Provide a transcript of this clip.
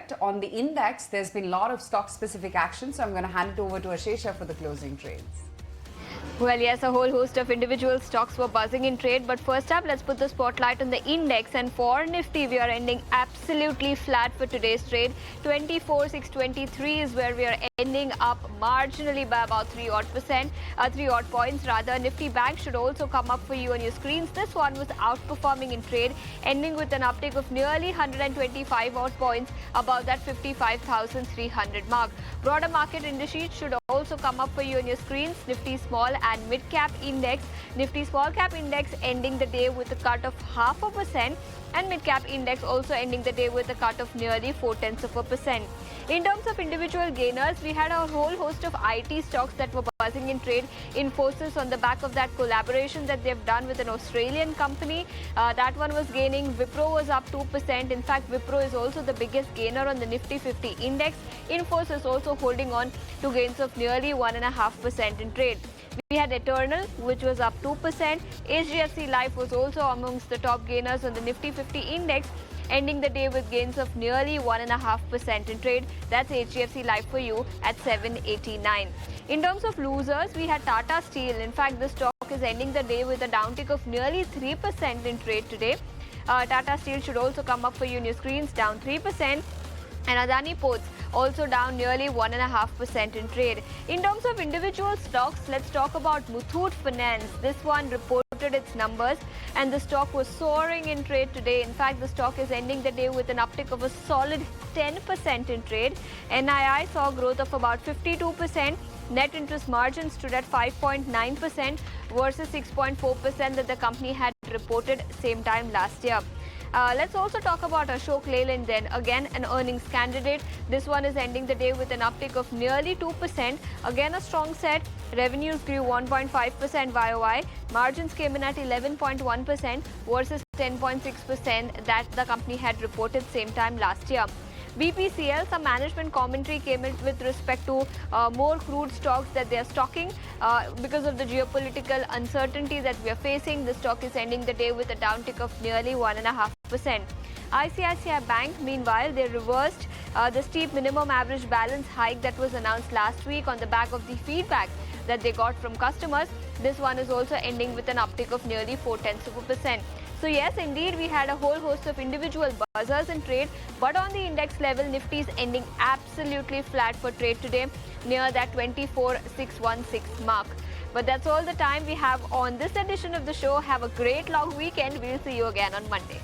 correct. On the index, there's been a lot of stock-specific action, so I'm going to hand it over to Ashesha for the closing trades. Well, yes, a whole host of individual stocks were buzzing in trade. But first up, let's put the spotlight on the index. And for Nifty, we are ending absolutely flat for today's trade. 24,623 is where we are ending up marginally by about 3 odd points rather. Nifty Bank should also come up for you on your screens. This one was outperforming in trade, ending with an uptick of nearly 125 odd points above that 55,300 mark. Broader market indices should also come up for you on your screens. Nifty Small and Mid Cap Index. Nifty Small Cap Index ending the day with a cut of 0.5%, and Mid Cap Index also ending the day with a cut of nearly 0.4%. In terms of individual gainers, we had a whole host of IT stocks that were buzzing in trade. Infosys, on the back of that collaboration that they've done with an Australian company, that one was gaining. Wipro was up 2%. In fact, Wipro is also the biggest gainer on the Nifty 50 index. Infosys also holding on to gains of nearly 1.5% in trade. We had Eternal, which was up 2%. HDFC Life was also amongst the top gainers on the Nifty 50 index, ending the day with gains of nearly 1.5% in trade. That's HDFC Life for you at 789. In terms of losers, we had Tata Steel. In fact, this stock is ending the day with a downtick of nearly 3% in trade today. Tata Steel should also come up for you on your screens, down 3%. And Adani Ports also down nearly 1.5% in trade. In terms of individual stocks, let's talk about Muthoot Finance. This one reported its numbers and the stock was soaring in trade today. In fact, the stock is ending the day with an uptick of a solid 10% in trade. NII saw growth of about 52%. Net interest margin stood at 5.9% versus 6.4% that the company had reported same time last year. Let's also talk about Ashok Leyland then. Again, an earnings candidate. This one is ending the day with an uptick of nearly 2%. Again, a strong set. Revenues grew 1.5% YOY. Margins came in at 11.1% versus 10.6% that the company had reported same time last year. BPCL, some management commentary came in with respect to more crude stocks that they are stocking because of the geopolitical uncertainty that we are facing. The stock is ending the day with a downtick of nearly 1.5%. ICICI Bank, meanwhile, they reversed the steep minimum average balance hike that was announced last week on the back of the feedback that they got from customers. This one is also ending with an uptick of nearly 0.4%. So yes, indeed, we had a whole host of individual buzzers in trade, but on the index level, Nifty is ending absolutely flat for trade today, near that 24,616 mark. But that's all the time we have on this edition of the show. Have a great long weekend. We'll see you again on Monday.